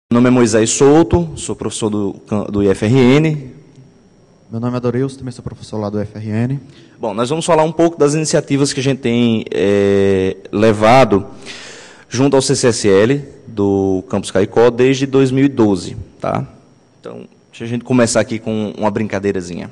Meu nome é Moisés Souto, sou professor do IFRN. Meu nome é Doreus, também sou professor lá do IFRN. Bom, nós vamos falar um pouco das iniciativas que a gente tem levado junto ao CCSL do Campus Caicó desde 2012. Tá? Então, deixa a gente começar aqui com uma brincadeirazinha.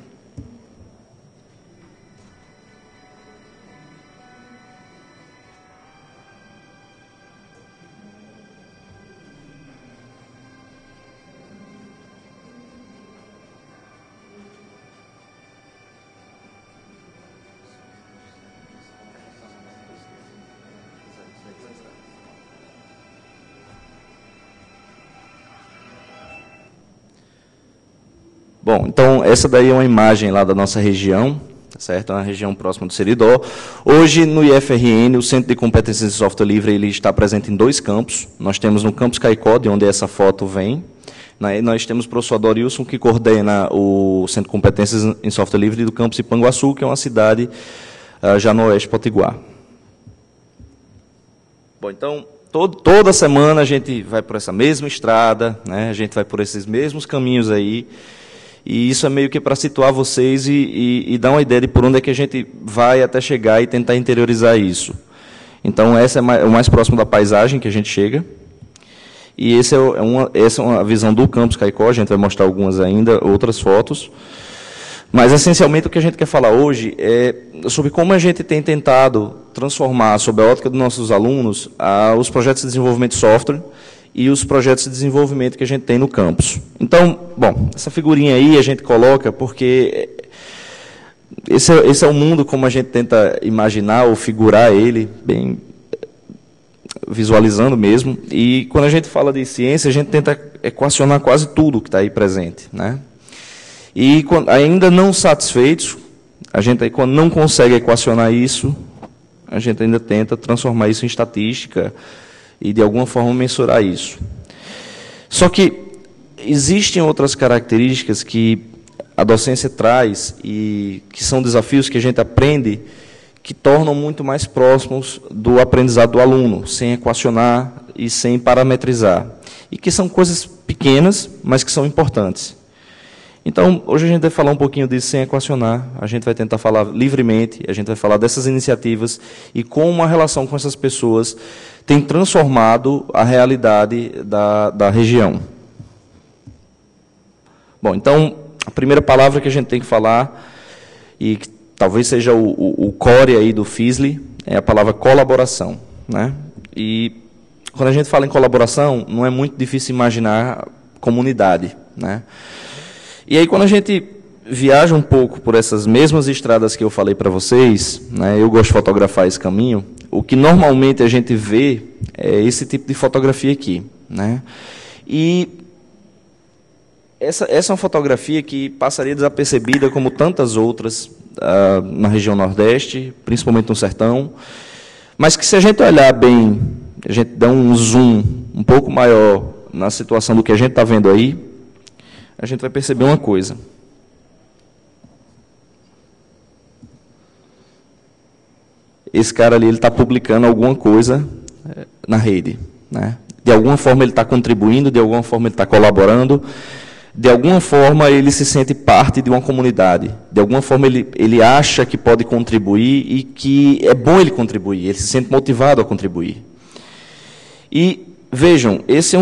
Bom, então, essa daí é uma imagem lá da nossa região, tá certo? É uma região próxima do Seridó. Hoje, no IFRN, o Centro de Competências em Software Livre, ele está presente em 2 campos. Nós temos no Campus Caicó, de onde essa foto vem. Nós temos o professor Adorilson, que coordena o Centro de Competências em Software Livre do campus Ipanguaçu, que é uma cidade já no oeste potiguar. Bom, então, toda semana a gente vai por essa mesma estrada, né? A gente vai por esses mesmos caminhos aí. E isso é meio que para situar vocês e dar uma ideia de por onde é que a gente vai até chegar e tentar interiorizar isso. Então, essa é o mais próximo da paisagem que a gente chega. E essa é uma visão do Campus Caicó, a gente vai mostrar algumas ainda, outras fotos. Mas, essencialmente, o que a gente quer falar hoje é sobre como a gente tem tentado transformar, sob a ótica dos nossos alunos, os projetos de desenvolvimento de software e os projetos de desenvolvimento que a gente tem no campus. Então, bom, essa figurinha aí a gente coloca porque esse é o mundo como a gente tenta imaginar ou figurar ele, bem visualizando mesmo. E quando a gente fala de ciência, a gente tenta equacionar quase tudo que está aí presente, né? E ainda não satisfeitos, a gente, quando não consegue equacionar isso, a gente ainda tenta transformar isso em estatística e, de alguma forma, mensurar isso. Só que existem outras características que a docência traz e que são desafios que a gente aprende que tornam muito mais próximos do aprendizado do aluno, sem equacionar e sem parametrizar. E que são coisas pequenas, mas que são importantes. Então, hoje a gente vai falar um pouquinho disso sem equacionar, a gente vai tentar falar livremente, a gente vai falar dessas iniciativas e como a relação com essas pessoas tem transformado a realidade da região. Bom, então, a primeira palavra que a gente tem que falar, e que talvez seja o core aí do FISLI, é a palavra colaboração, né? E quando a gente fala em colaboração, não é muito difícil imaginar comunidade, né? E aí, quando a gente viaja um pouco por essas mesmas estradas que eu falei para vocês, né, eu gosto de fotografar esse caminho, o que normalmente a gente vê é esse tipo de fotografia aqui, né? E essa é uma fotografia que passaria desapercebida como tantas outras na região Nordeste, principalmente no Sertão, mas que, se a gente olhar bem, a gente dá um zoom um pouco maior na situação do que a gente está vendo aí, a gente vai perceber uma coisa. Esse cara ali, ele está publicando alguma coisa na rede, né? De alguma forma ele está contribuindo, de alguma forma ele está colaborando, de alguma forma ele se sente parte de uma comunidade, de alguma forma ele acha que pode contribuir e que é bom ele contribuir, ele se sente motivado a contribuir. E vejam, esse é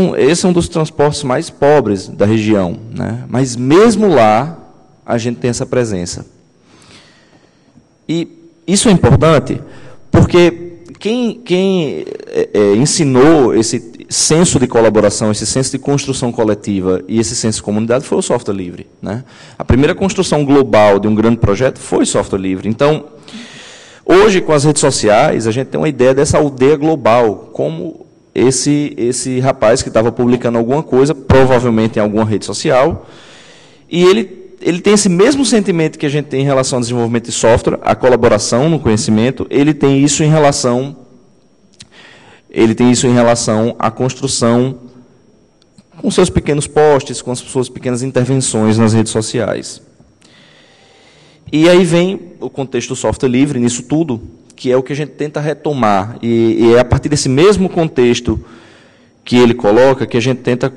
um dos transportes mais pobres da região, né? Mas mesmo lá, a gente tem essa presença. E isso é importante porque quem ensinou esse senso de colaboração, esse senso de construção coletiva e esse senso de comunidade foi o software livre, né? A primeira construção global de um grande projeto foi software livre. Então, hoje, com as redes sociais, a gente tem uma ideia dessa aldeia global, como esse rapaz que estava publicando alguma coisa, provavelmente em alguma rede social, e ele tem esse mesmo sentimento que a gente tem em relação ao desenvolvimento de software, a colaboração no conhecimento, ele tem isso em relação à construção com seus pequenos posts, com as suas pequenas intervenções nas redes sociais. E aí vem o contexto do software livre nisso tudo, que é o que a gente tenta retomar. E é a partir desse mesmo contexto que ele coloca que a gente tenta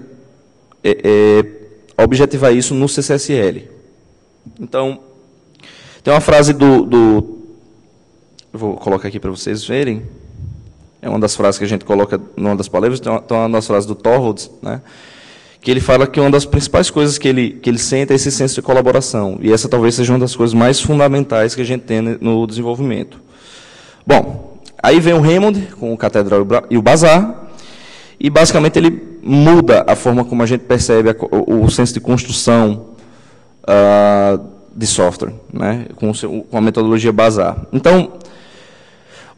objetivar isso no CCSL. Então, tem uma frase eu vou colocar aqui para vocês verem. É uma das frases que a gente coloca numa das palavras, tem uma das frases do Torvalds, né? Que ele fala que uma das principais coisas que ele sente é esse senso de colaboração. E essa talvez seja uma das coisas mais fundamentais que a gente tem no desenvolvimento. Bom, aí vem o Hammond com o Catedral e o Bazar, e basicamente ele muda a forma como a gente percebe o senso de construção de software, né, com a metodologia Bazar. Então,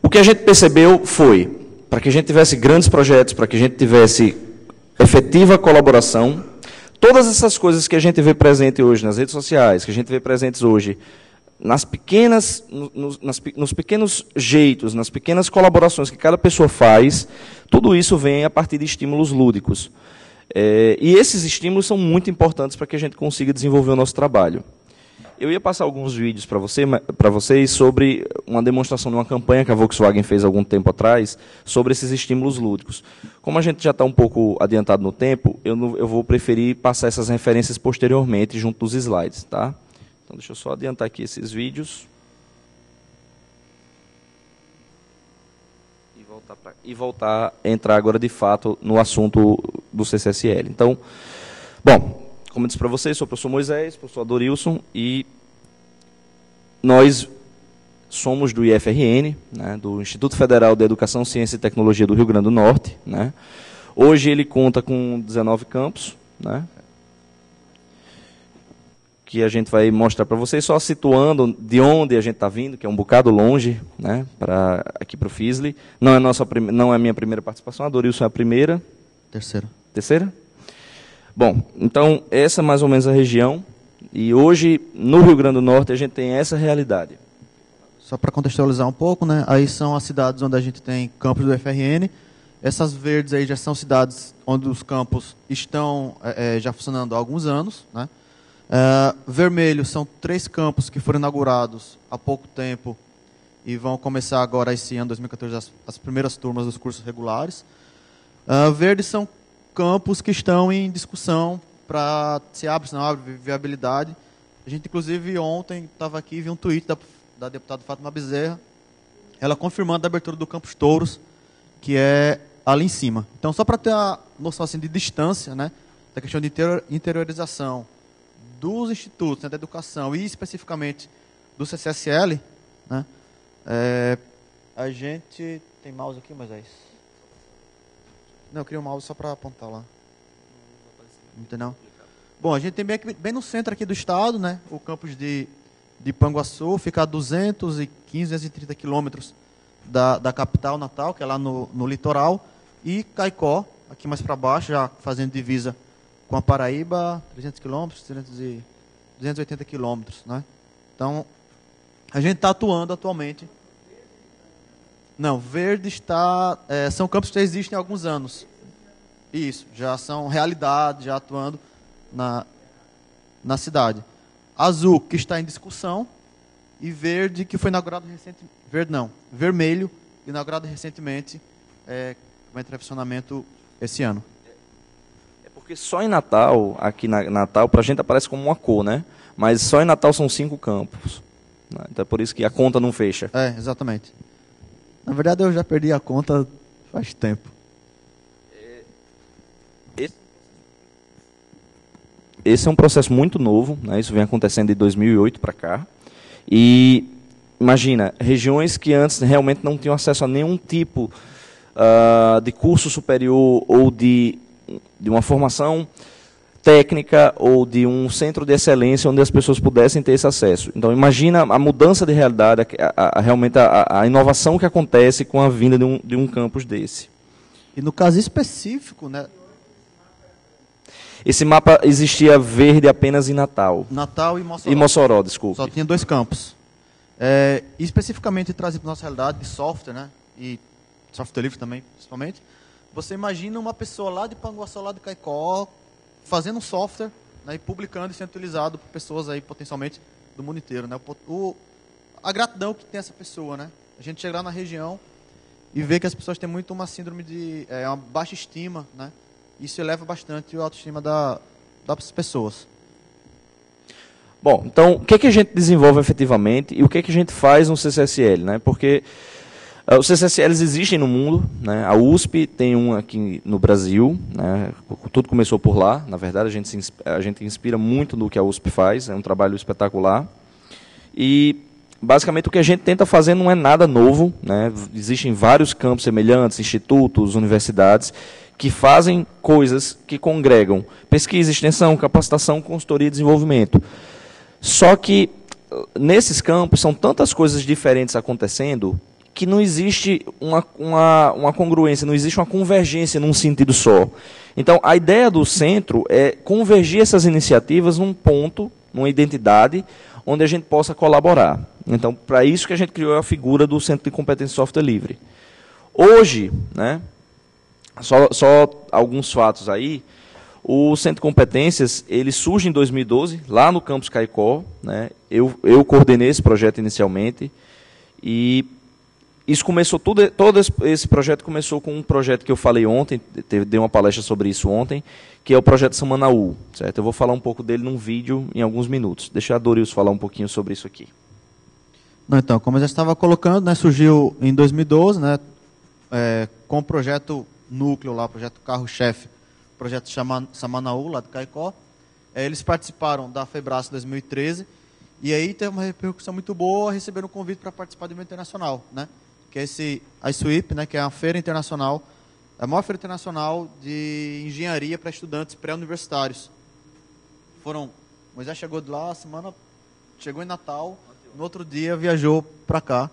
o que a gente percebeu foi, para que a gente tivesse grandes projetos, para que a gente tivesse efetiva colaboração, todas essas coisas que a gente vê presente hoje nas redes sociais, que a gente vê presentes hoje nos pequenos jeitos, nas pequenas colaborações que cada pessoa faz, tudo isso vem a partir de estímulos lúdicos. E esses estímulos são muito importantes para que a gente consiga desenvolver o nosso trabalho. Eu ia passar alguns vídeos para vocês sobre uma demonstração de uma campanha que a Volkswagen fez algum tempo atrás sobre esses estímulos lúdicos. Como a gente já está um pouco adiantado no tempo, eu vou preferir passar essas referências posteriormente junto dos slides, tá? Então, deixa eu só adiantar aqui esses vídeos. E voltar a entrar agora, de fato, no assunto do CCSL. Então, bom, como eu disse para vocês, sou o professor Moisés, professor Adorilson, e nós somos do IFRN, né, do Instituto Federal de Educação, Ciência e Tecnologia do Rio Grande do Norte. Né? Hoje ele conta com 19 campos, né, que a gente vai mostrar para vocês, só situando de onde a gente está vindo, que é um bocado longe, né, aqui para o FISLE. Não é a minha primeira participação, a Dorilson é a primeira. Terceira? Bom, então, essa é mais ou menos a região, e hoje, no Rio Grande do Norte, a gente tem essa realidade. Só para contextualizar um pouco, né, aí são as cidades onde a gente tem campos do FRN. Essas verdes aí já são cidades onde os campos estão já funcionando há alguns anos, né. Vermelho são 3 campos que foram inaugurados há pouco tempo e vão começar agora esse ano, 2014, as primeiras turmas dos cursos regulares. Verdes são campos que estão em discussão para se abre, se não abre, viabilidade. A gente, inclusive, ontem estava aqui e viu um tweet da deputada Fátima Bezerra, ela confirmando a abertura do Campus Touros, que é ali em cima. Então, só para ter a noção assim, de distância, né, da questão de interiorização dos institutos, né, da educação e especificamente do CCSL, né, a gente tem mouse aqui, mas é isso. Não, eu queria um mouse só para apontar lá. Entendeu? Bom, a gente tem bem no centro aqui do estado, né, o campus de Panguaçu, fica a 215, 230 quilômetros da capital Natal, que é lá no litoral, e Caicó, aqui mais para baixo, já fazendo divisa com a Paraíba, 300 quilômetros, 280 quilômetros, né? Então, a gente está atuando atualmente. Não, verde são campos que já existem há alguns anos. Isso, já são realidade, já atuando na cidade. Azul, que está em discussão, e verde, que foi inaugurado recentemente. Vermelho, inaugurado recentemente, vai entrar em funcionamento esse ano. É porque só em Natal, aqui Natal, para a gente aparece como uma cor, né? Mas só em Natal são 5 campos. Né? Então é por isso que a conta não fecha. Exatamente. Na verdade, eu já perdi a conta faz tempo. Esse é um processo muito novo, né? Isso vem acontecendo de 2008 para cá. E imagina, regiões que antes realmente não tinham acesso a nenhum tipo de curso superior ou de uma formação técnica ou de um centro de excelência onde as pessoas pudessem ter esse acesso. Então, imagina a mudança de realidade, realmente a inovação que acontece com a vinda de um campus desse. E no caso específico, né? Esse mapa existia verde apenas em Natal. Natal e Mossoró. E Mossoró, desculpe. Só tinha 2 campos. Especificamente trazido para a nossa realidade de software, né? E software livre também, principalmente. Você imagina uma pessoa lá de Panguaçu, lá de Caicó, fazendo um software, né, e publicando e sendo utilizado por pessoas aí potencialmente do mundo inteiro, né? A gratidão que tem essa pessoa, né? A gente chega lá na região e vê que as pessoas têm muito uma síndrome de uma baixa estima, né? Isso eleva bastante a autoestima das pessoas. Bom, então, o que é que a gente desenvolve efetivamente e o que é que a gente faz no CCSL, né? Porque os CCSLs existem no mundo, né? A USP tem um aqui no Brasil, né? Tudo começou por lá, na verdade a gente inspira muito no que a USP faz, é um trabalho espetacular. E basicamente o que a gente tenta fazer não é nada novo, né? Existem vários campos semelhantes, institutos, universidades, que fazem coisas que congregam pesquisa, extensão, capacitação, consultoria e desenvolvimento. Só que nesses campos são tantas coisas diferentes acontecendo que não existe uma congruência, não existe uma convergência num sentido só. Então, a ideia do centro é convergir essas iniciativas num ponto, numa identidade, onde a gente possa colaborar. Então, para isso que a gente criou a figura do Centro de Competência Software Livre. Hoje, né, só alguns fatos aí, o Centro de Competências, ele surge em 2012, lá no campus Caicó, né, eu coordenei esse projeto inicialmente, e isso começou, todo esse projeto começou com um projeto que eu falei ontem, dei uma palestra sobre isso ontem, que é o projeto Samanaú, certo? Eu vou falar um pouco dele num vídeo em alguns minutos. Deixa a Dorilson falar um pouquinho sobre isso aqui. Não, então, como eu já estava colocando, né, surgiu em 2012, né, com o projeto núcleo lá, projeto carro-chefe, projeto Samanaú, lá do Caicó. Eles participaram da FEBRAS em 2013, e aí teve uma repercussão muito boa, receberam um convite para participar do evento internacional, né? Que é a SWIP, né, que é a feira internacional, a maior feira internacional de engenharia para estudantes pré-universitários. Moisés chegou de lá, chegou em Natal, no outro dia viajou para cá,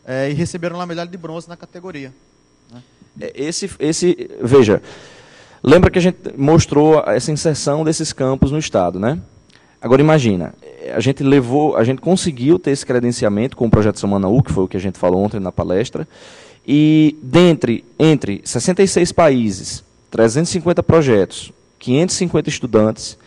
e receberam lá a medalha de bronze na categoria. Né? Veja, lembra que a gente mostrou essa inserção desses campos no Estado, né? Agora imagina, a gente conseguiu ter esse credenciamento com o projeto Samanaú, que foi o que a gente falou ontem na palestra, e entre 66 países, 350 projetos, 550 estudantes,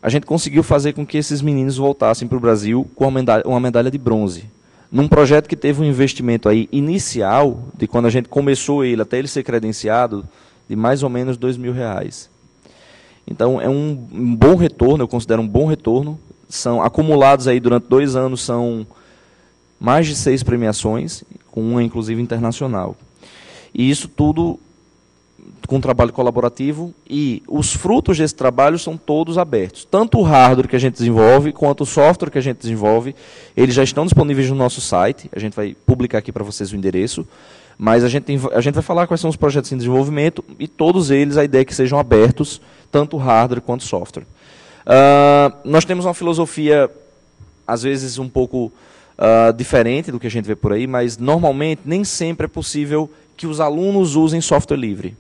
a gente conseguiu fazer com que esses meninos voltassem para o Brasil com uma medalha de bronze. Num projeto que teve um investimento aí inicial, de quando a gente começou ele até ele ser credenciado, de mais ou menos R$2.000. Então, é um bom retorno, eu considero um bom retorno. São acumulados aí durante 2 anos, são mais de 6 premiações, com uma, inclusive, internacional. E isso tudo com um trabalho colaborativo, e os frutos desse trabalho são todos abertos. Tanto o hardware que a gente desenvolve, quanto o software que a gente desenvolve, eles já estão disponíveis no nosso site, a gente vai publicar aqui para vocês o endereço, mas a gente vai falar quais são os projetos em desenvolvimento, e todos eles, a ideia é que sejam abertos, tanto hardware quanto software. Nós temos uma filosofia, às vezes, um pouco diferente do que a gente vê por aí, mas, normalmente, nem sempre é possível que os alunos usem software livre.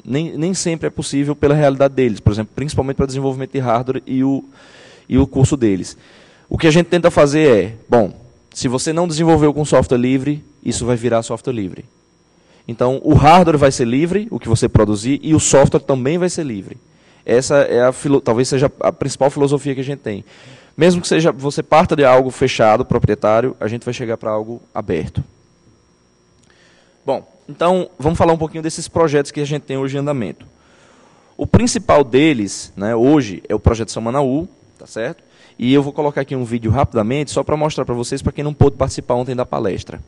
Nem sempre é possível pela realidade deles, por exemplo, principalmente para desenvolvimento de hardware e o curso deles. O que a gente tenta fazer se você não desenvolveu com software livre, isso vai virar software livre. Então, o hardware vai ser livre, o que você produzir, e o software também vai ser livre. Essa talvez seja a principal filosofia que a gente tem. Mesmo que você parta de algo fechado, proprietário, a gente vai chegar para algo aberto. Bom, então, vamos falar um pouquinho desses projetos que a gente tem hoje em andamento. O principal deles, né, hoje, é o projeto Samanaú, tá certo? E eu vou colocar aqui um vídeo rapidamente, só para mostrar para vocês, para quem não pôde participar ontem da palestra.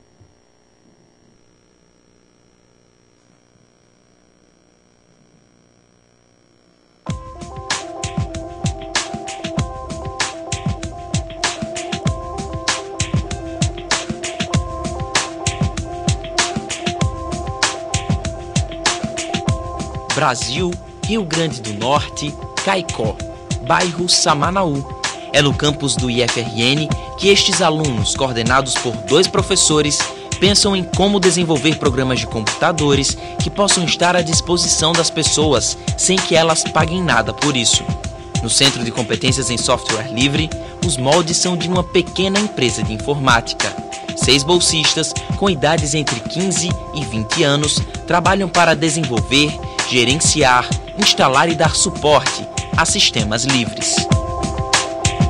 Brasil, Rio Grande do Norte, Caicó, bairro Samanaú. É no campus do IFRN que estes alunos, coordenados por 2 professores, pensam em como desenvolver programas de computadores que possam estar à disposição das pessoas sem que elas paguem nada por isso. No Centro de Competências em Software Livre, os moldes são de uma pequena empresa de informática. 6 bolsistas, com idades entre 15 e 20 anos, trabalham para desenvolver, gerenciar, instalar e dar suporte a sistemas livres.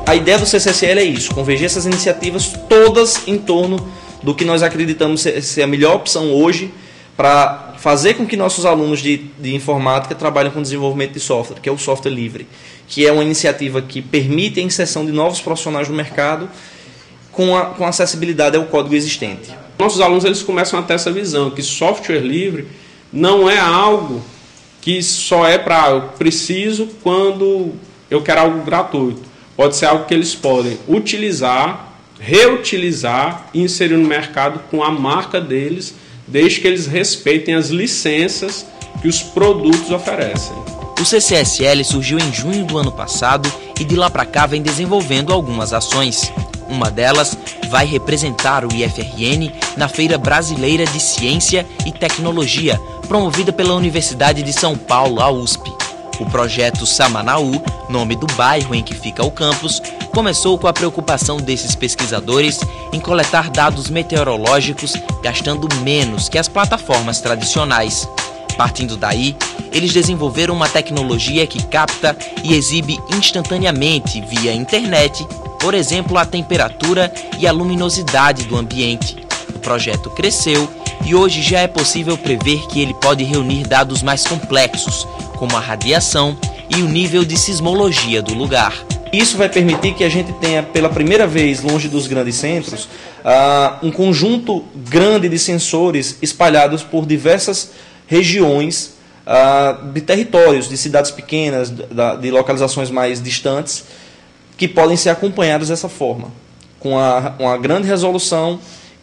A ideia do CCSL é isso, convergir essas iniciativas todas em torno do que nós acreditamos ser a melhor opção hoje para fazer com que nossos alunos de informática trabalhem com desenvolvimento de software, que é o software livre, que é uma iniciativa que permite a inserção de novos profissionais no mercado com acessibilidade ao código existente. Nossos alunos eles começam a ter essa visão que software livre não é algo que só é para eu preciso quando eu quero algo gratuito. Pode ser algo que eles podem utilizar, reutilizar e inserir no mercado com a marca deles, desde que eles respeitem as licenças que os produtos oferecem. O CCSL surgiu em junho do ano passado e de lá para cá vem desenvolvendo algumas ações. Uma delas vai representar o IFRN na Feira Brasileira de Ciência e Tecnologia, promovida pela Universidade de São Paulo, a USP. O projeto Samanaú, nome do bairro em que fica o campus, começou com a preocupação desses pesquisadores em coletar dados meteorológicos gastando menos que as plataformas tradicionais. Partindo daí, eles desenvolveram uma tecnologia que capta e exibe instantaneamente via internet, por exemplo, a temperatura e a luminosidade do ambiente. O projeto cresceu e hoje já é possível prever que ele pode reunir dados mais complexos, como a radiação e o nível de sismologia do lugar. Isso vai permitir que a gente tenha, pela primeira vez, longe dos grandes centros, um conjunto grande de sensores espalhados por diversas regiões de territórios, de cidades pequenas, de localizações mais distantes, que podem ser acompanhados dessa forma, com uma grande resolução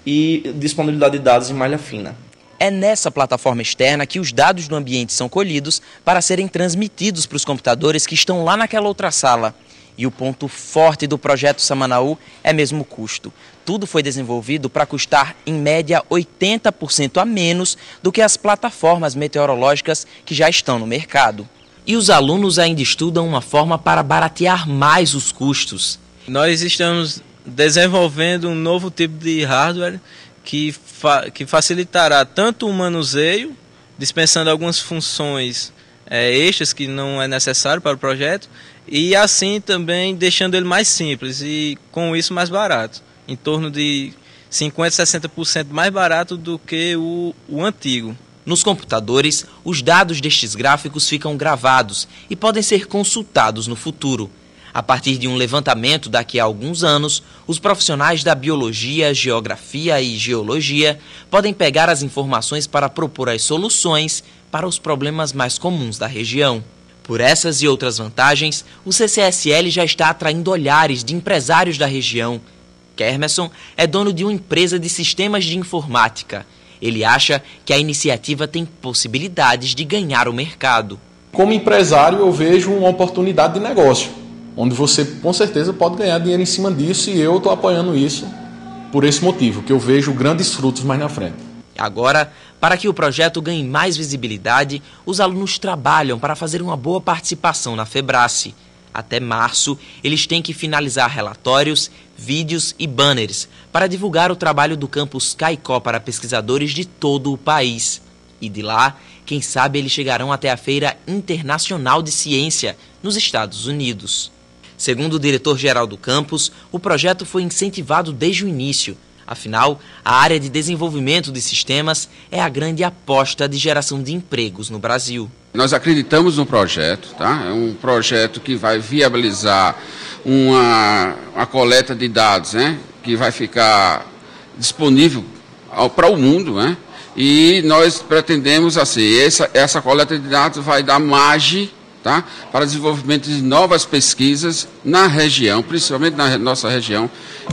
e disponibilidade de dados em malha fina. É nessa plataforma externa que os dados do ambiente são colhidos para serem transmitidos para os computadores que estão lá naquela outra sala. E o ponto forte do projeto Samanaú é mesmo o custo. Tudo foi desenvolvido para custar, em média, 80% a menos do que as plataformas meteorológicas que já estão no mercado. E os alunos ainda estudam uma forma para baratear mais os custos. Nós estamos desenvolvendo um novo tipo de hardware que facilitará tanto o manuseio, dispensando algumas funções extras que não é necessário para o projeto, e assim também deixando ele mais simples e com isso mais barato, em torno de 50% a 60% mais barato do que o antigo. Nos computadores, os dados destes gráficos ficam gravados e podem ser consultados no futuro. A partir de um levantamento daqui a alguns anos, os profissionais da biologia, geografia e geologia podem pegar as informações para propor as soluções para os problemas mais comuns da região. Por essas e outras vantagens, o CCSL já está atraindo olhares de empresários da região. Kermerson é dono de uma empresa de sistemas de informática. Ele acha que a iniciativa tem possibilidades de ganhar o mercado. Como empresário, eu vejo uma oportunidade de negócio, onde você com certeza pode ganhar dinheiro em cima disso, e eu estou apoiando isso por esse motivo, que eu vejo grandes frutos mais na frente. Agora, para que o projeto ganhe mais visibilidade, os alunos trabalham para fazer uma boa participação na FEBRACE. Até março, eles têm que finalizar relatórios, vídeos e banners para divulgar o trabalho do campus Caicó para pesquisadores de todo o país. E de lá, quem sabe eles chegarão até a Feira Internacional de Ciência, nos Estados Unidos. Segundo o diretor-geral do campus, o projeto foi incentivado desde o início. Afinal, a área de desenvolvimento de sistemas é a grande aposta de geração de empregos no Brasil. Nós acreditamos no projeto, tá? É um projeto que vai viabilizar uma coleta de dados, né? Que vai ficar disponível para o mundo, né? E nós pretendemos, assim, essa coleta de dados vai dar margem, tá? Para desenvolvimento de novas pesquisas na região, principalmente na nossa região,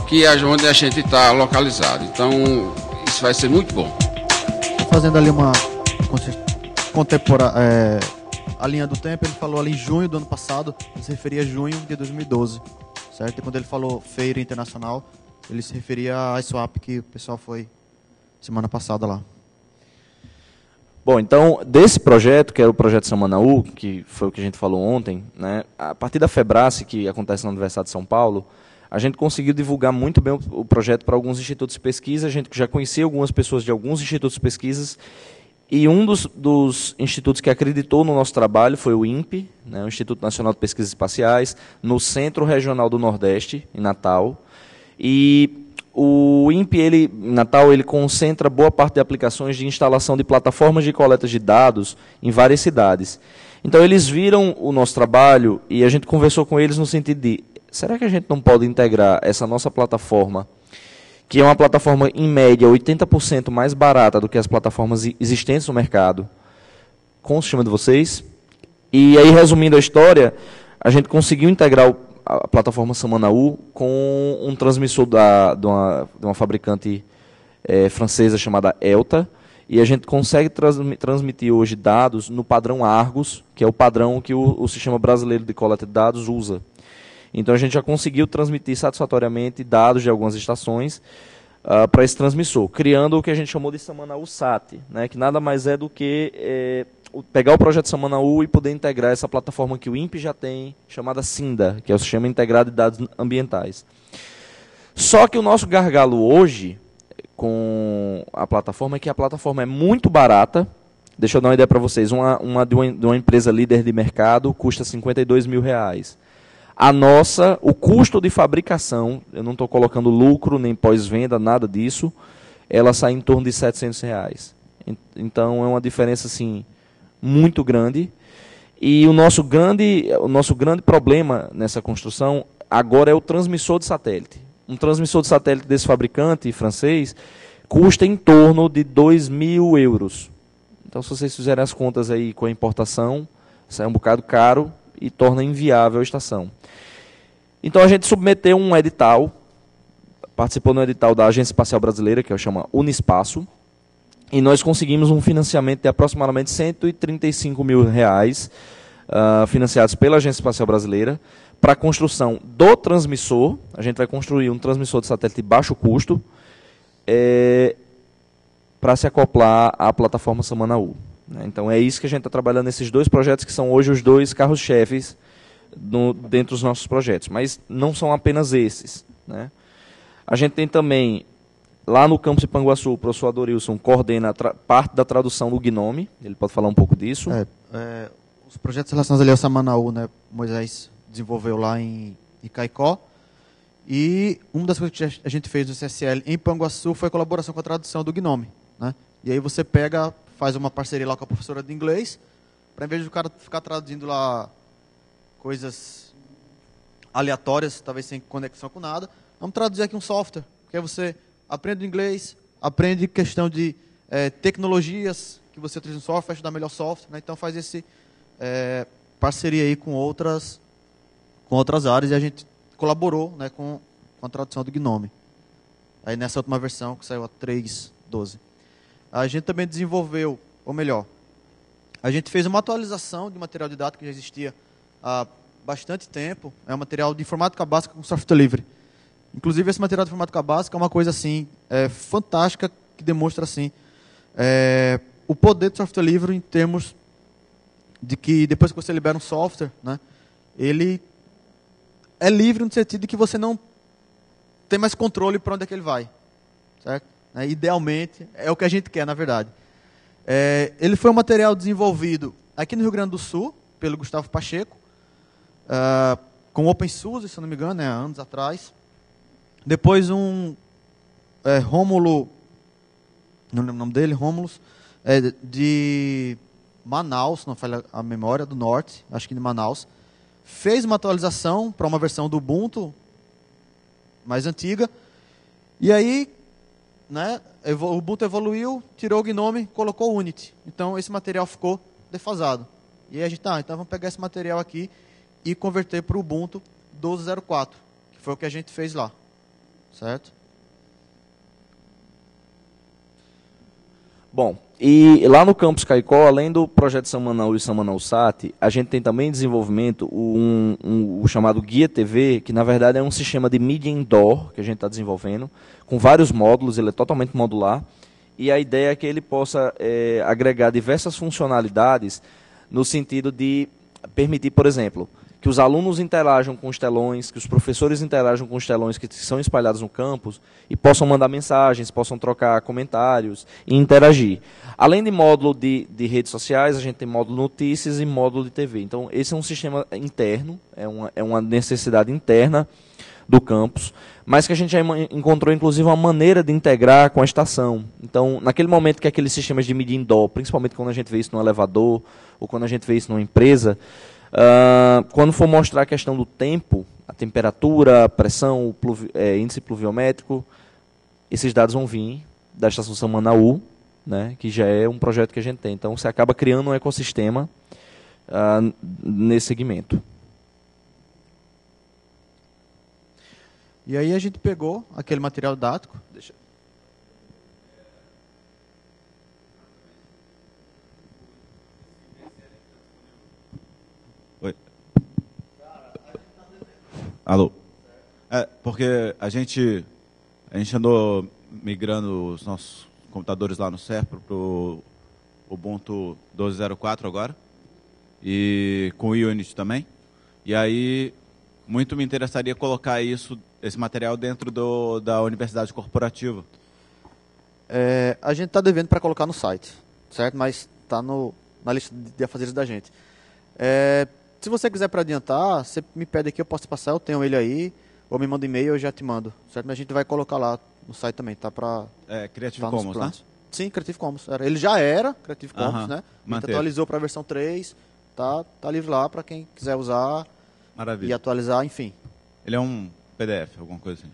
que é onde a gente está localizado. Então, isso vai ser muito bom. Fazendo ali uma a linha do tempo, ele falou ali em junho do ano passado, ele se referia a junho de 2012, certo? E quando ele falou Feira Internacional, ele se referia à ISWAP, que o pessoal foi semana passada lá. Bom, então, desse projeto, que era o projeto Samanaú, que foi o que a gente falou ontem, né, a partir da FEBRACE, que acontece na Universidade de São Paulo, a gente conseguiu divulgar muito bem o projeto para alguns institutos de pesquisa. A gente já conhecia algumas pessoas de alguns institutos de pesquisas, e um dos institutos que acreditou no nosso trabalho foi o INPE, né, o Instituto Nacional de Pesquisas Espaciais, no Centro Regional do Nordeste, em Natal. E o INPE, ele, em Natal, ele concentra boa parte de aplicações de instalação de plataformas de coleta de dados em várias cidades. Então, eles viram o nosso trabalho e a gente conversou com eles no sentido de, será que a gente não pode integrar essa nossa plataforma, que é uma plataforma, em média, 80% mais barata do que as plataformas existentes no mercado, com o sistema de vocês? E aí, resumindo a história, a gente conseguiu integrar a plataforma Samanaú com um transmissor de uma fabricante francesa chamada Elta, e a gente consegue transmitir hoje dados no padrão Argos, que é o padrão que o Sistema Brasileiro de Coleta de Dados usa. Então a gente já conseguiu transmitir satisfatoriamente dados de algumas estações para esse transmissor, criando o que a gente chamou de Samanaú SAT, né, que nada mais é do que pegar o projeto Samanaú e poder integrar essa plataforma que o INPE já tem, chamada SINDA, que é o Sistema Integrado de Dados Ambientais. Só que o nosso gargalo hoje com a plataforma é que a plataforma é muito barata. Deixa eu dar uma ideia para vocês. Uma de uma empresa líder de mercado custa R$52 mil. A nossa, o custo de fabricação, eu não estou colocando lucro, nem pós-venda, nada disso, ela sai em torno de R$700. Então é uma diferença assim, muito grande. E o nosso grande problema nessa construção agora é o transmissor de satélite. Um transmissor de satélite desse fabricante francês custa em torno de €2.000. Então, se vocês fizerem as contas aí com a importação, sai um bocado caro e torna inviável a estação. Então, a gente submeteu um edital, participou no edital da Agência Espacial Brasileira, que chama Unispaço, e nós conseguimos um financiamento de aproximadamente R$135 mil, financiados pela Agência Espacial Brasileira, para a construção do transmissor. A gente vai construir um transmissor de satélite de baixo custo para se acoplar à plataforma Samanaú. Então é isso que a gente está trabalhando nesses dois projetos, que são hoje os dois carros-chefes dentro dos nossos projetos. Mas não são apenas esses, né? A gente tem também, lá no campus de Panguaçu, o professor Adorilson coordena parte da tradução do Gnome. Ele pode falar um pouco disso. Os projetos relacionados ali ao Samanaú, né, Moisés desenvolveu lá em Caicó. E uma das coisas que a gente fez no CSL em Panguaçu foi a colaboração com a tradução do Gnome, né? E aí você faz uma parceria lá com a professora de inglês, para, em vez de o cara ficar traduzindo lá coisas aleatórias, talvez sem conexão com nada, vamos traduzir aqui um software, porque aí você aprende inglês, aprende questão de tecnologias que você utiliza no software, estudar melhor software, né? Então faz esse parceria aí com outras áreas, e a gente colaborou, né, com a tradução do Gnome. Aí nessa última versão, que saiu a 3.12. A gente também desenvolveu, ou melhor, a gente fez uma atualização de material didático que já existia há bastante tempo. É um material de informática básica com software livre. Inclusive, esse material de informática básica é uma coisa assim, fantástica, que demonstra assim, o poder do software livre em termos de que depois que você libera um software, né, ele é livre no sentido de que você não tem mais controle para onde é que ele vai, certo? Idealmente, é o que a gente quer, na verdade. Ele foi um material desenvolvido aqui no Rio Grande do Sul, pelo Gustavo Pacheco, com OpenSUSE, se eu não me engano, há anos atrás. Depois Rômulo, não lembro o nome dele, Rômulus, de Manaus, não falha a memória, do norte, acho que de Manaus, fez uma atualização para uma versão do Ubuntu mais antiga, e aí, né, o Ubuntu evoluiu, tirou o Gnome, colocou o Unity. Então esse material ficou defasado. E aí a gente, então vamos pegar esse material aqui e converter para o Ubuntu 12.04, que foi o que a gente fez lá, certo? Bom, e lá no campus Caicó, além do projeto Samanaú e Samanaú SAT, a gente tem também em desenvolvimento o chamado Guia TV, que na verdade é um sistema de mídia indoor que a gente está desenvolvendo, com vários módulos, ele é totalmente modular, e a ideia é que ele possa agregar diversas funcionalidades no sentido de permitir, por exemplo, que os alunos interajam com os telões, que os professores interajam com os telões que são espalhados no campus e possam mandar mensagens, possam trocar comentários e interagir. Além de módulo de redes sociais, a gente tem módulo notícias e módulo de TV. Então, esse é um sistema interno, é uma necessidade interna do campus, mas que a gente já encontrou, inclusive, uma maneira de integrar com a estação. Então, naquele momento que aqueles sistemas de medir indoor, principalmente quando a gente vê isso no elevador, ou quando a gente vê isso numa empresa, quando for mostrar a questão do tempo, a temperatura, a pressão, índice pluviométrico, esses dados vão vir da estação Samanaú, né, que já é um projeto que a gente tem. Então, você acaba criando um ecossistema nesse segmento. E aí a gente pegou aquele material didático. Oi. Alô. Porque a gente andou migrando os nossos computadores lá no Serpro para o Ubuntu 12.04 agora, e com o Unity também. E aí, muito me interessaria colocar esse material dentro da universidade corporativa. A gente está devendo para colocar no site, certo? Mas está na lista de afazeres da gente. Se você quiser para adiantar, você me pede aqui, eu posso te passar, eu tenho ele aí, ou me manda e-mail, eu já te mando, certo? Mas a gente vai colocar lá no site também, tá? Creative Commons, né? Sim, Creative Commons. Ele já era Creative Commons, né? A gente atualizou para a versão 3, tá livre lá para quem quiser usar. Maravilha. E atualizar, enfim. Ele é um PDF, alguma coisa assim?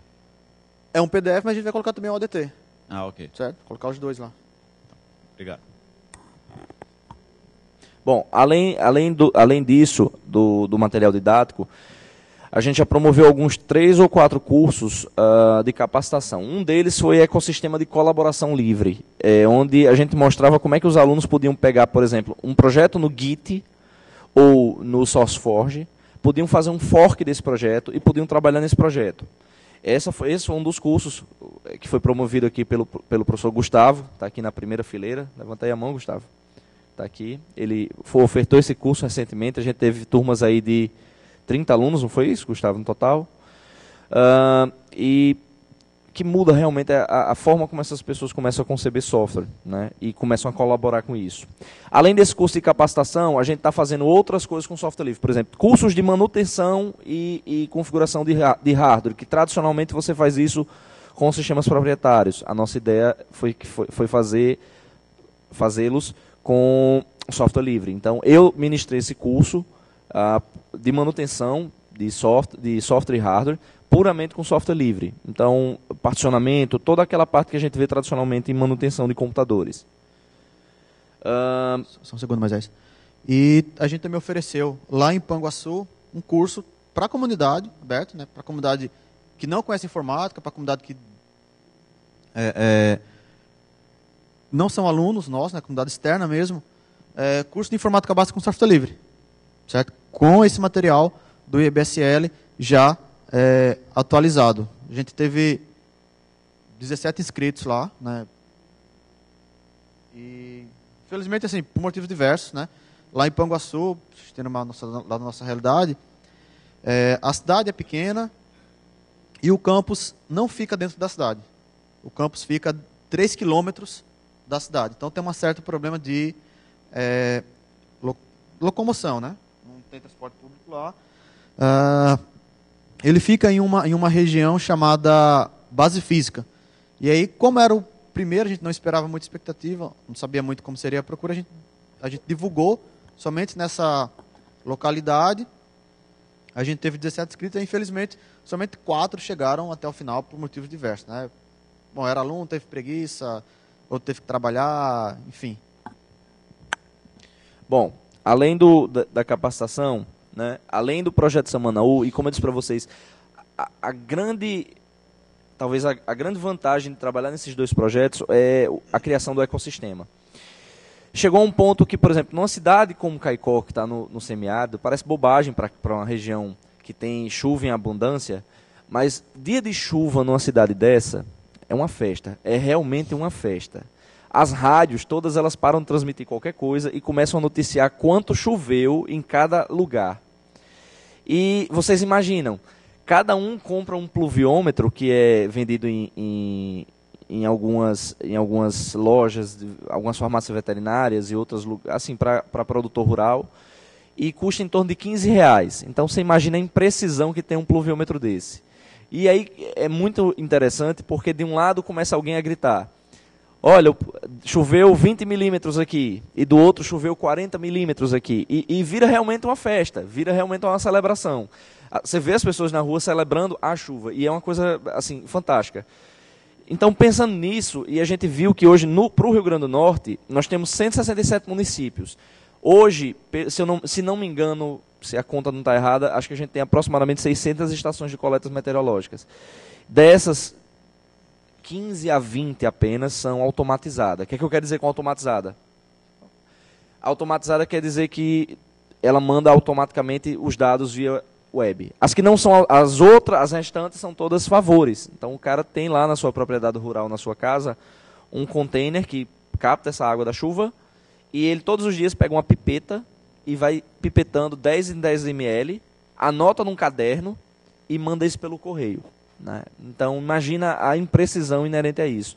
É um PDF, mas a gente vai colocar também o ODT. Ok. Certo? Colocar os dois lá. Obrigado. Bom, além disso, do material didático, a gente já promoveu alguns 3 ou 4 cursos de capacitação. Um deles foi Ecossistema de Colaboração Livre, onde a gente mostrava como é que os alunos podiam pegar, por exemplo, um projeto no Git ou no SourceForge, podiam fazer um fork desse projeto e podiam trabalhar nesse projeto. Esse foi um dos cursos que foi promovido aqui pelo professor Gustavo, está aqui na primeira fileira. Levanta aí a mão, Gustavo. Está aqui. Ele ofertou esse curso recentemente, a gente teve turmas aí de 30 alunos, não foi isso, Gustavo, no total? E que muda realmente a forma como essas pessoas começam a conceber software, né, e começam a colaborar com isso. Além desse curso de capacitação, a gente está fazendo outras coisas com software livre. Por exemplo, cursos de manutenção e configuração de hardware, que tradicionalmente você faz isso com sistemas proprietários. A nossa ideia foi fazê-los com software livre. Então, eu ministrei esse curso de manutenção de software e hardware, puramente com software livre. Então, particionamento, toda aquela parte que a gente vê tradicionalmente em manutenção de computadores. Só um segundo, Moisés. E a gente também ofereceu, lá em Panguaçu, um curso para a comunidade, aberto, né, para a comunidade que não conhece informática, para a comunidade que não são alunos nossos, né, comunidade externa mesmo, curso de informática básica com software livre, certo? Com esse material do IBSL já atualizado. A gente teve 17 inscritos lá, né? E felizmente, assim, por motivos diversos, né? Lá em Panguaçu, tendo lá da nossa realidade, a cidade é pequena e o campus não fica dentro da cidade. O campus fica 3 quilômetros da cidade. Então tem um certo problema de locomoção, né? Não tem transporte público lá. Ele fica em uma região chamada Base Física. E aí, como era o primeiro, a gente não esperava muita expectativa, não sabia muito como seria a procura, a gente divulgou somente nessa localidade. A gente teve 17 inscritos e, infelizmente, somente 4 chegaram até o final por motivos diversos, né? Bom, era aluno, teve preguiça, outro teve que trabalhar, enfim. Bom, além da capacitação, né, além do projeto Samanaú, e como eu disse para vocês, talvez a grande vantagem de trabalhar nesses dois projetos é a criação do ecossistema. Chegou a um ponto que, por exemplo, numa cidade como Caicó, que está no semiárido, parece bobagem para uma região que tem chuva em abundância, mas dia de chuva numa cidade dessa é uma festa, é realmente uma festa. As rádios, todas elas param de transmitir qualquer coisa e começam a noticiar quanto choveu em cada lugar. E vocês imaginam, cada um compra um pluviômetro que é vendido em algumas lojas, algumas farmácias veterinárias e outras, assim, para produtor rural, e custa em torno de R$15. Então você imagina a imprecisão que tem um pluviômetro desse. E aí é muito interessante porque de um lado começa alguém a gritar, olha, choveu 20 milímetros aqui, e do outro choveu 40 milímetros aqui, e vira realmente uma festa, vira realmente uma celebração. Você vê as pessoas na rua celebrando a chuva, e é uma coisa assim fantástica. Então, pensando nisso, e a gente viu que hoje, para o Rio Grande do Norte, nós temos 167 municípios. Hoje, se não me engano, se a conta não está errada, acho que a gente tem aproximadamente 600 estações de coletas meteorológicas. Dessas, 15 a 20 apenas são automatizadas. O que é que eu quero dizer com automatizada? Automatizada quer dizer que ela manda automaticamente os dados via web. As que não são as outras, as restantes são todas favores. Então o cara tem lá na sua propriedade rural, na sua casa, um container que capta essa água da chuva e ele todos os dias pega uma pipeta e vai pipetando 10 em 10 ml, anota num caderno e manda isso pelo correio, né? Então imagina a imprecisão inerente a isso.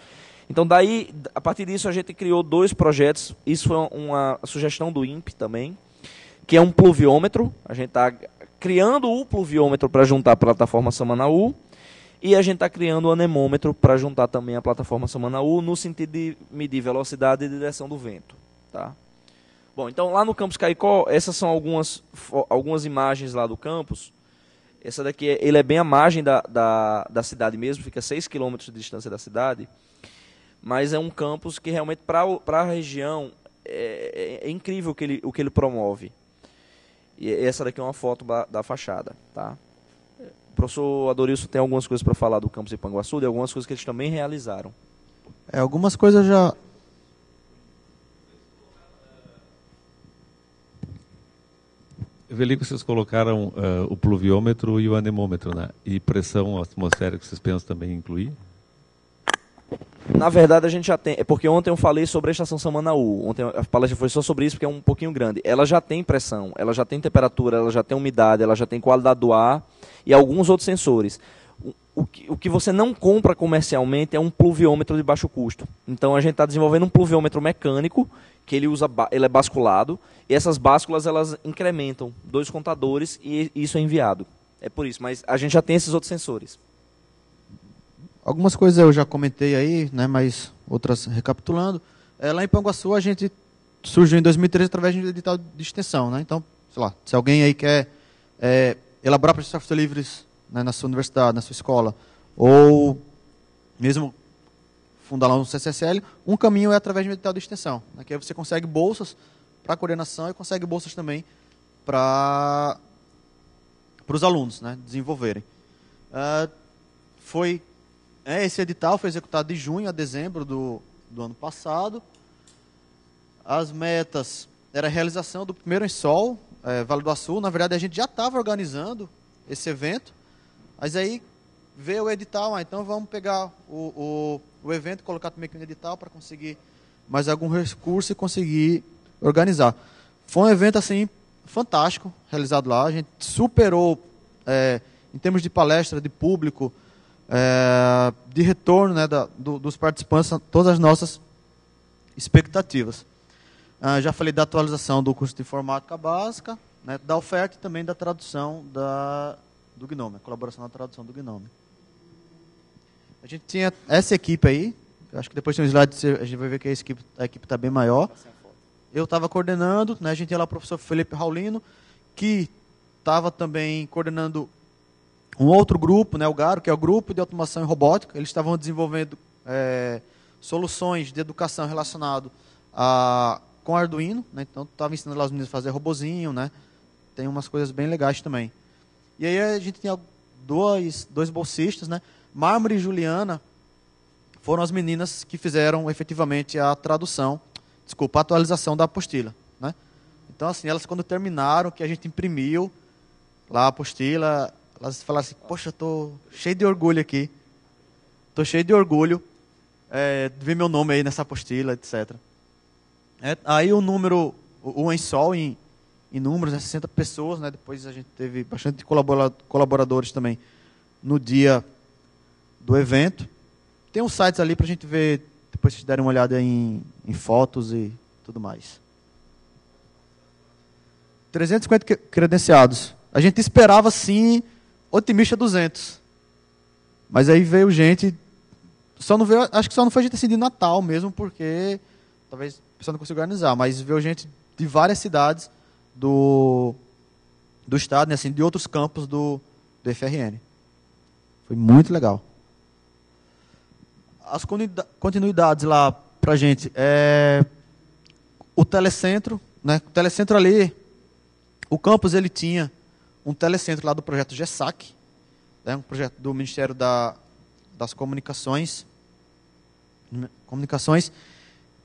Então daí, a partir disso a gente criou 2 projetos, isso foi uma sugestão do INPE também, que é um pluviômetro. A gente está criando o pluviômetro para juntar a plataforma Samanaú e a gente está criando o anemômetro para juntar também a plataforma Samanaú no sentido de medir velocidade e direção do vento. Tá? Bom, então lá no campus Caicó, essas são algumas imagens lá do campus. Essa daqui, ele é bem à margem da cidade mesmo, fica a 6 km de distância da cidade, mas é um campus que realmente para a região é incrível o que ele promove. E essa daqui é uma foto da fachada. Tá? O professor Adorilson tem algumas coisas para falar do campus de Ipanguaçu e algumas coisas que eles também realizaram. Algumas coisas já... Eu vi ali que vocês colocaram o pluviômetro e o anemômetro, né? E pressão atmosférica, vocês pensam também em incluir? Na verdade, a gente já tem... É porque ontem eu falei sobre a estação Samanaú. Ontem a palestra foi só sobre isso, porque é um pouquinho grande. Ela já tem pressão, ela já tem temperatura, ela já tem umidade, ela já tem qualidade do ar e alguns outros sensores. O que você não compra comercialmente é um pluviômetro de baixo custo. Então, a gente está desenvolvendo um pluviômetro mecânico, que ele é basculado, e essas básculas elas incrementam 2 contadores e isso é enviado. É por isso, mas a gente já tem esses outros sensores. Algumas coisas eu já comentei aí, né, mas outras recapitulando. Lá em Ipanguaçu a gente surgiu em 2013 através de um edital de extensão. Né? Então, sei lá, se alguém aí quer elaborar projetos de software livres, né, na sua universidade, na sua escola, ou mesmo fundar lá um CCSL, um caminho é através de um edital de extensão. Né, que aí você consegue bolsas para coordenação e consegue bolsas também para os alunos, né, desenvolverem. Esse edital foi executado de junho a dezembro do ano passado. As metas era a realização do primeiro Ensol, Vale do Açu. Na verdade, a gente já estava organizando esse evento, mas aí veio o edital, então vamos pegar o evento e colocar também aqui no edital para conseguir mais algum recurso e conseguir organizar. Foi um evento assim fantástico, realizado lá. A gente superou, em termos de palestra, de público, de retorno, né, dos participantes, todas as nossas expectativas. Já falei da atualização do curso de informática básica, né, da oferta e também da tradução do Gnome, a colaboração na tradução do Gnome. A gente tinha essa equipe aí, acho que depois tem um slide, a gente vai ver que a equipe está bem maior. Eu estava coordenando, né, a gente tinha lá o professor Felipe Raulino, que estava também coordenando um outro grupo, né, o GARO, que é o Grupo de Automação e Robótica. Eles estavam desenvolvendo soluções de educação relacionadas com Arduino, né, então estava ensinando lá os meninos a fazer robozinho, né, tem umas coisas bem legais também. E aí a gente tinha dois bolsistas, né, Mármore e Juliana foram as meninas que fizeram efetivamente a atualização da apostila, né. Então assim, elas quando terminaram, que a gente imprimiu lá a apostila, elas falaram assim, poxa, estou cheio de orgulho aqui. Estou cheio de orgulho de ver meu nome aí nessa apostila, etc. Aí o Ensol em números, né, 60 pessoas, né, depois a gente teve bastante colaboradores também no dia do evento. Tem uns sites ali para a gente ver, depois vocês derem uma olhada em fotos e tudo mais. 350 credenciados. A gente esperava, sim, otimista 200. Mas aí veio gente, só não veio, acho que só não foi gente assim de Natal mesmo, porque talvez o pessoal não conseguiu organizar, mas veio gente de várias cidades do estado, né, assim, de outros campos do FRN. Foi muito legal. As continuidades lá pra gente o telecentro, né? O telecentro ali, o campus ele tinha um telecentro lá do projeto GESAC, né? Um projeto do Ministério das Comunicações,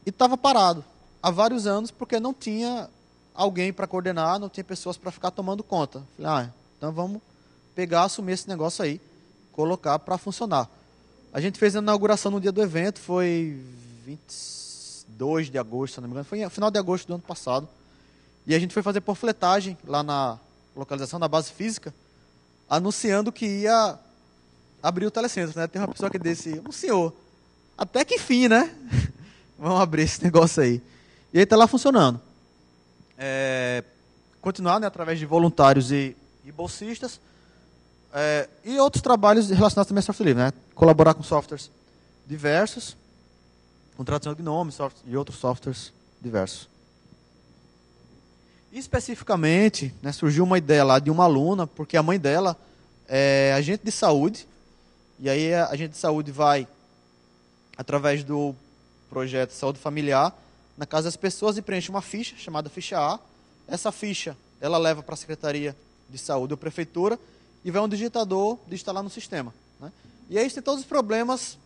e estava parado há vários anos porque não tinha alguém para coordenar, não tinha pessoas para ficar tomando conta. Falei, então vamos pegar, assumir esse negócio aí, colocar para funcionar. A gente fez a inauguração no dia do evento, foi 22 de agosto, se não me engano, foi no final de agosto do ano passado. E a gente foi fazer panfletagem lá na localização da base física, anunciando que ia abrir o telecentro, né? Tem uma pessoa que disse, senhor, até que fim, né? Vamos abrir esse negócio aí. E aí está lá funcionando. Continuar, né, através de voluntários e bolsistas, e outros trabalhos relacionados também ao software livre, né? Colaborar com softwares diversos, com tradução de GNOME e outros softwares diversos. Especificamente, né, surgiu uma ideia lá de uma aluna, porque a mãe dela é agente de saúde, e aí a agente de saúde vai, através do projeto Saúde Familiar, na casa das pessoas e preenche uma ficha, chamada ficha A. Essa ficha, ela leva para a Secretaria de Saúde ou Prefeitura, e vai um digitador digitar no sistema, né? E aí tem todos os problemas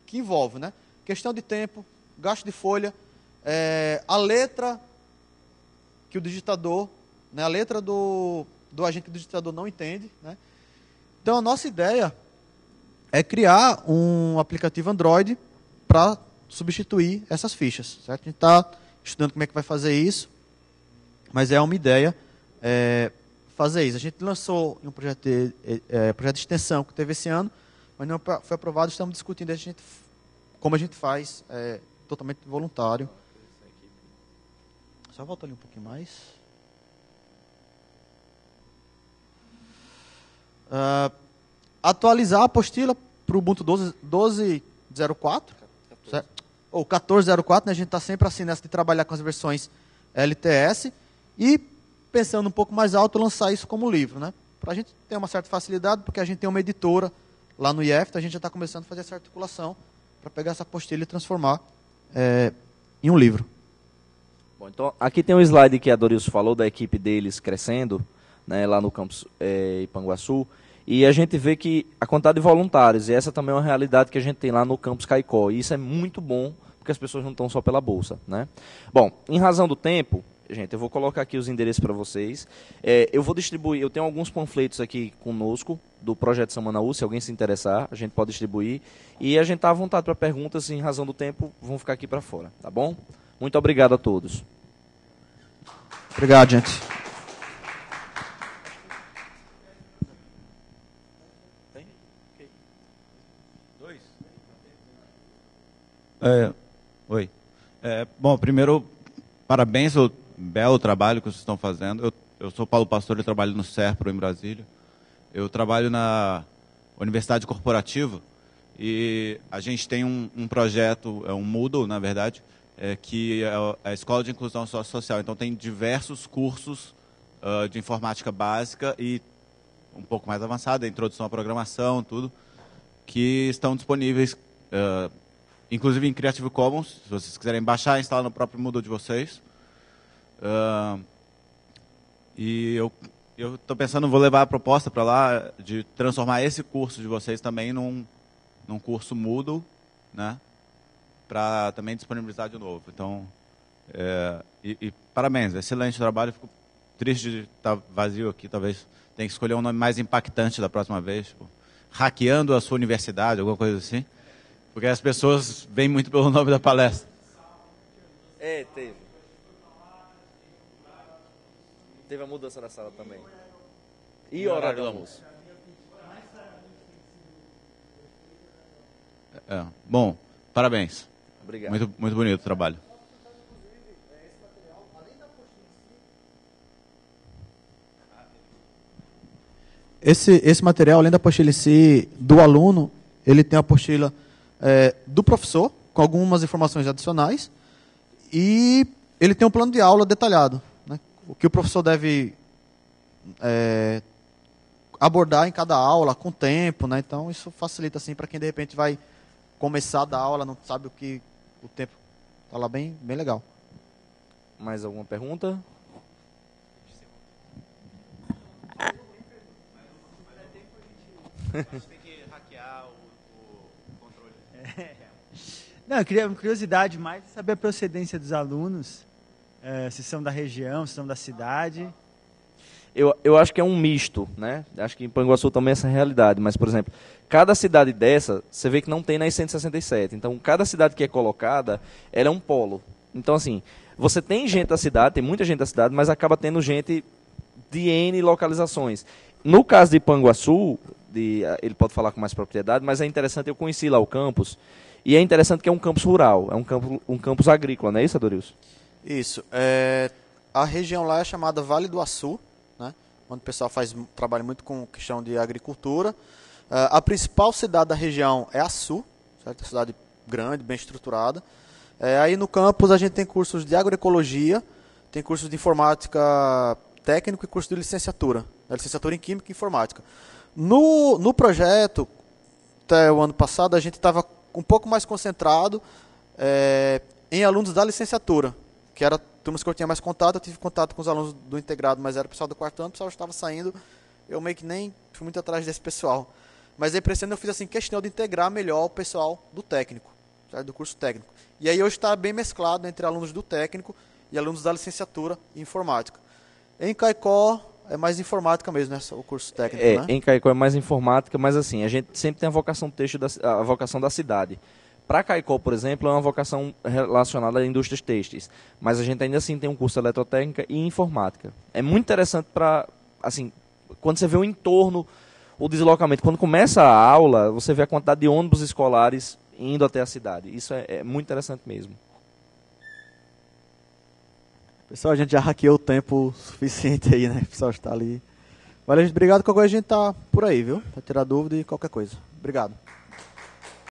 que envolvem, né? Questão de tempo, gasto de folha, a letra que o digitador, né, a letra do agente que o digitador não entende, né? Então a nossa ideia é criar um aplicativo Android para substituir essas fichas, certo? A gente está estudando como é que vai fazer isso, mas é uma ideia fazer isso. A gente lançou um projeto de extensão que teve esse ano, mas não foi aprovado. Estamos discutindo como a gente faz totalmente voluntário. Só volta ali um pouquinho mais. Atualizar a apostila para o Ubuntu 12.04, ou 14.04, né? A gente está sempre assim nessa de trabalhar com as versões LTS e pensando um pouco mais alto, lançar isso como livro, né? Para a gente ter uma certa facilidade, porque a gente tem uma editora lá no IEF, a gente já está começando a fazer essa articulação para pegar essa apostila e transformar em um livro. Bom, então, aqui tem um slide que a Dorilson falou da equipe deles crescendo, né, lá no campus Ipanguaçu, e a gente vê que a quantidade de voluntários, e essa também é uma realidade que a gente tem lá no campus Caicó, e isso é muito bom, porque as pessoas não estão só pela bolsa, né? Bom, em razão do tempo, gente, eu vou colocar aqui os endereços para vocês. Eu vou distribuir, eu tenho alguns panfletos aqui conosco, do Projeto Samanaú, se alguém se interessar, a gente pode distribuir. E a gente está à vontade para perguntas, em razão do tempo, vão ficar aqui para fora, tá bom? Muito obrigado a todos. Obrigado, gente. Oi. Bom, primeiro, parabéns pelo belo trabalho que vocês estão fazendo. Eu sou Paulo Pastor e trabalho no SERPRO em Brasília. Eu trabalho na Universidade Corporativa e a gente tem um projeto, um Moodle, na verdade, que é a Escola de Inclusão Social. Então tem diversos cursos de informática básica e um pouco mais avançada, introdução à programação, tudo, que estão disponíveis, inclusive em Creative Commons, se vocês quiserem baixar e instalar no próprio Moodle de vocês. E eu estou pensando, vou levar a proposta para lá de transformar esse curso de vocês também num curso Moodle, né, para também disponibilizar de novo. Então, parabéns, excelente trabalho. Fico triste de estar vazio aqui, talvez tenha que escolher um nome mais impactante da próxima vez, tipo, hackeando a sua universidade, alguma coisa assim, porque as pessoas vêm muito pelo nome da palestra. Teve. Teve a mudança da sala também. E horário do almoço. Bom, parabéns. Obrigado. Muito, muito bonito o trabalho. Esse material, além da apostila em si do aluno, ele tem a apostila do professor, com algumas informações adicionais, e ele tem um plano de aula detalhado, né? O que o professor deve abordar em cada aula, com tempo, né? Então isso facilita assim para quem de repente vai começar a dar aula, não sabe o tempo. Está lá bem legal. Mais alguma pergunta? Tem que hackear o controle. Não, eu queria uma curiosidade mais de saber a procedência dos alunos, se são da região, se são da cidade. Eu acho que é um misto, né? Acho que em Panguaçu também é essa realidade, mas, por exemplo, cada cidade dessa, você vê que não tem nas 167. Então, cada cidade que é colocada, ela é um polo. Então, assim, você tem gente da cidade, tem muita gente da cidade, mas acaba tendo gente de N localizações. No caso de Panguaçu, ele pode falar com mais propriedade, mas é interessante, eu conheci lá o campus, e é interessante que é um campus rural, é um campus agrícola, não é isso, Adorilson? Isso. A região lá é chamada Vale do Açu, né, onde o pessoal trabalha muito com questão de agricultura. A principal cidade da região é Açu, certo? É uma cidade grande, bem estruturada. Aí no campus a gente tem cursos de agroecologia, tem cursos de informática técnico e curso de licenciatura, licenciatura em Química e Informática. No projeto, até o ano passado, a gente estava um pouco mais concentrado em alunos da licenciatura, que era turmas que eu tinha mais contato. Eu tive contato com os alunos do integrado, mas era o pessoal do quarto ano, o pessoal já estava saindo, eu meio que nem fui muito atrás desse pessoal. Mas aí, para esse ano, eu fiz assim, questão de integrar melhor o pessoal do técnico, certo? Do curso técnico. E aí hoje está bem mesclado entre alunos do técnico e alunos da licenciatura em informática. Em Caicó é mais informática mesmo, né? O curso técnico, né? Em Caicó é mais informática, mas assim, a gente sempre tem a vocação do texto, a vocação da cidade. Para Caicó, por exemplo, é uma vocação relacionada a indústrias têxteis, mas a gente ainda assim tem um curso de eletrotécnica e informática. É muito interessante para, assim, quando você vê o entorno, o deslocamento, quando começa a aula, você vê a quantidade de ônibus escolares indo até a cidade. Isso é muito interessante mesmo. Pessoal, a gente já hackeou o tempo suficiente aí, né? O pessoal está ali. Valeu, gente. Obrigado. Qualquer coisa a gente tá por aí, viu? Para tirar dúvida e qualquer coisa. Obrigado.